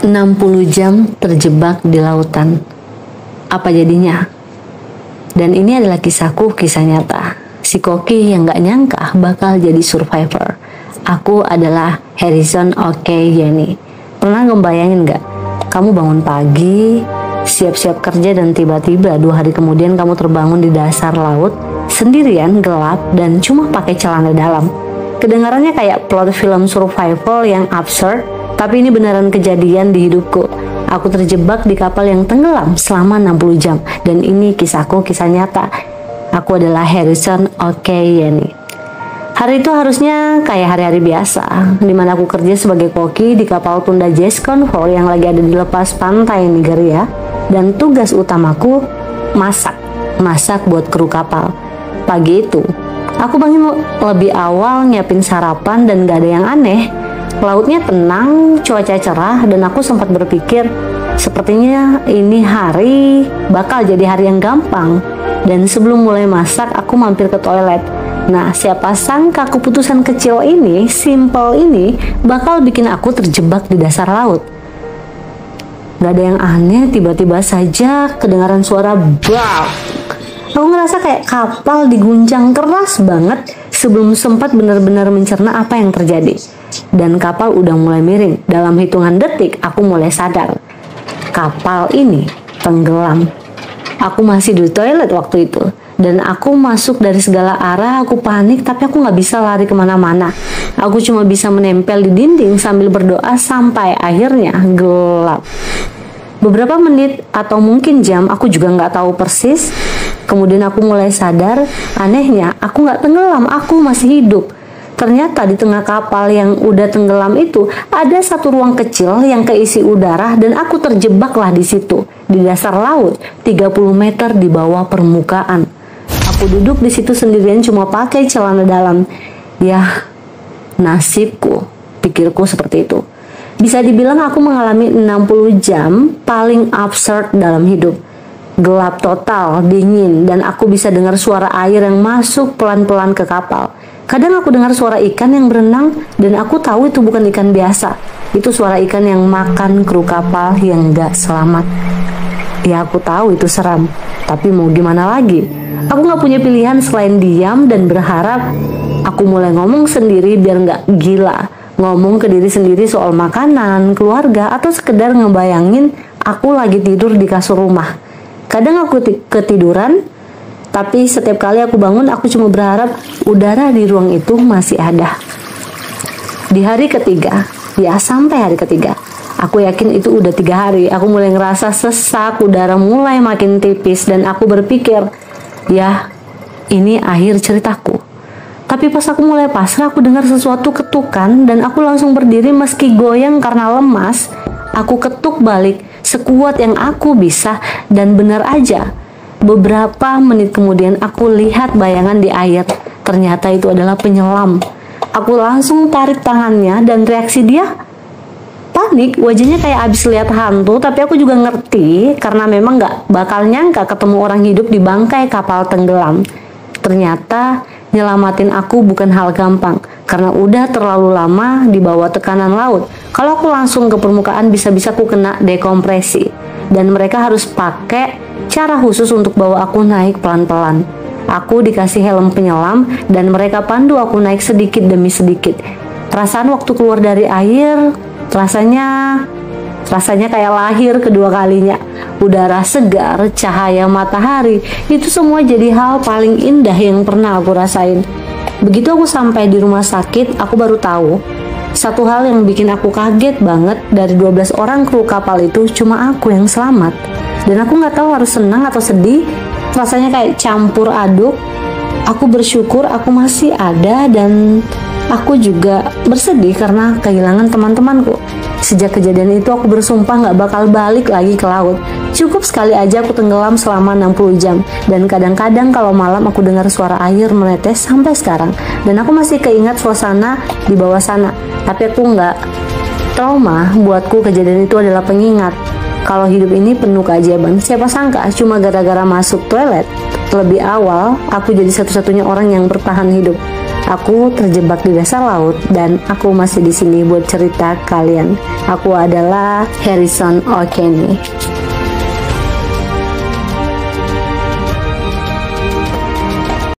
60 jam terjebak di lautan. Apa jadinya? Dan ini adalah kisahku, kisah nyata. Si koki yang gak nyangka bakal jadi survivor. Aku adalah Harrison Okoye. Pernah ngebayangin gak? Kamu bangun pagi, siap-siap kerja, dan tiba-tiba 2 hari kemudian kamu terbangun di dasar laut, sendirian, gelap, dan cuma pakai celana dalam. Kedengarannya kayak plot film survival yang absurd, tapi ini beneran kejadian di hidupku. Aku terjebak di kapal yang tenggelam selama 60 jam. Dan ini kisahku, kisah nyata. Aku adalah Harrison Okoye. Hari itu harusnya kayak hari-hari biasa, dimana aku kerja sebagai koki di kapal tunda Jazz Convoy yang lagi ada di lepas pantai Nigeria. Dan tugas utamaku masak buat kru kapal. Pagi itu aku bangun lebih awal, nyiapin sarapan, dan gak ada yang aneh. Lautnya tenang, cuaca cerah, dan aku sempat berpikir sepertinya ini hari bakal jadi hari yang gampang. Dan sebelum mulai masak, aku mampir ke toilet. Nah, siapa sangka keputusan kecil ini, simple ini, bakal bikin aku terjebak di dasar laut. Gak ada yang aneh, tiba-tiba saja kedengaran suara bang. Aku ngerasa kayak kapal diguncang keras banget sebelum sempat benar-benar mencerna apa yang terjadi. Dan kapal udah mulai miring. Dalam hitungan detik, aku mulai sadar. Kapal ini tenggelam. Aku masih di toilet waktu itu. Dan aku masuk dari segala arah, aku panik, tapi aku gak bisa lari kemana-mana. Aku cuma bisa menempel di dinding sambil berdoa sampai akhirnya gelap. Beberapa menit atau mungkin jam, aku juga nggak tahu persis. Kemudian aku mulai sadar, anehnya aku nggak tenggelam, aku masih hidup. Ternyata di tengah kapal yang udah tenggelam itu ada satu ruang kecil yang keisi udara, dan aku terjebaklah di situ, di dasar laut 30 meter di bawah permukaan. Aku duduk di situ sendirian cuma pakai celana dalam. Ya, nasibku, pikirku seperti itu. Bisa dibilang aku mengalami 60 jam paling absurd dalam hidup. Gelap total, dingin, dan aku bisa dengar suara air yang masuk pelan-pelan ke kapal. Kadang aku dengar suara ikan yang berenang, dan aku tahu itu bukan ikan biasa. Itu suara ikan yang makan kru kapal yang gak selamat. Ya, aku tahu itu seram, tapi mau gimana lagi? Aku gak punya pilihan selain diam dan berharap. Aku mulai ngomong sendiri biar gak gila. Ngomong ke diri sendiri soal makanan, keluarga, atau sekedar ngebayangin aku lagi tidur di kasur rumah. Kadang aku ketiduran, tapi setiap kali aku bangun aku cuma berharap udara di ruang itu masih ada. Di hari ketiga, ya sampai hari ketiga, aku yakin itu udah 3 hari, aku mulai ngerasa sesak, udara mulai makin tipis, dan aku berpikir, ya ini akhir ceritaku. Tapi pas aku mulai pasrah, aku dengar sesuatu ketukan, dan aku langsung berdiri meski goyang karena lemas. Aku ketuk balik sekuat yang aku bisa, dan benar aja, beberapa menit kemudian aku lihat bayangan di air. Ternyata itu adalah penyelam. Aku langsung tarik tangannya, dan reaksi dia panik, wajahnya kayak abis lihat hantu. Tapi aku juga ngerti, karena memang gak bakal nyangka ketemu orang hidup di bangkai kapal tenggelam. Ternyata nyelamatin aku bukan hal gampang, karena udah terlalu lama di bawah tekanan laut. Kalau aku langsung ke permukaan, bisa-bisa aku kena dekompresi, dan mereka harus pakai cara khusus untuk bawa aku naik pelan-pelan. Aku dikasih helm penyelam, dan mereka pandu aku naik sedikit demi sedikit. Perasaan waktu keluar dari air, rasanya kayak lahir kedua kalinya. Udara segar, cahaya matahari, itu semua jadi hal paling indah yang pernah aku rasain. Begitu aku sampai di rumah sakit, aku baru tahu satu hal yang bikin aku kaget banget. Dari 12 orang kru kapal itu, cuma aku yang selamat. Dan aku gak tahu harus senang atau sedih. Rasanya kayak campur aduk. Aku bersyukur aku masih ada, dan aku juga bersedih karena kehilangan teman-temanku. Sejak kejadian itu aku bersumpah gak bakal balik lagi ke laut. Cukup sekali aja aku tenggelam selama 60 jam. Dan kadang-kadang kalau malam aku dengar suara air menetes sampai sekarang. Dan aku masih keingat suasana di bawah sana. Tapi aku gak trauma. Buatku kejadian itu adalah pengingat kalau hidup ini penuh keajaiban. Siapa sangka cuma gara-gara masuk toilet lebih awal, aku jadi satu-satunya orang yang bertahan hidup. Aku terjebak di dasar laut dan aku masih di sini buat cerita kalian. Aku adalah Harrison O'Kenny.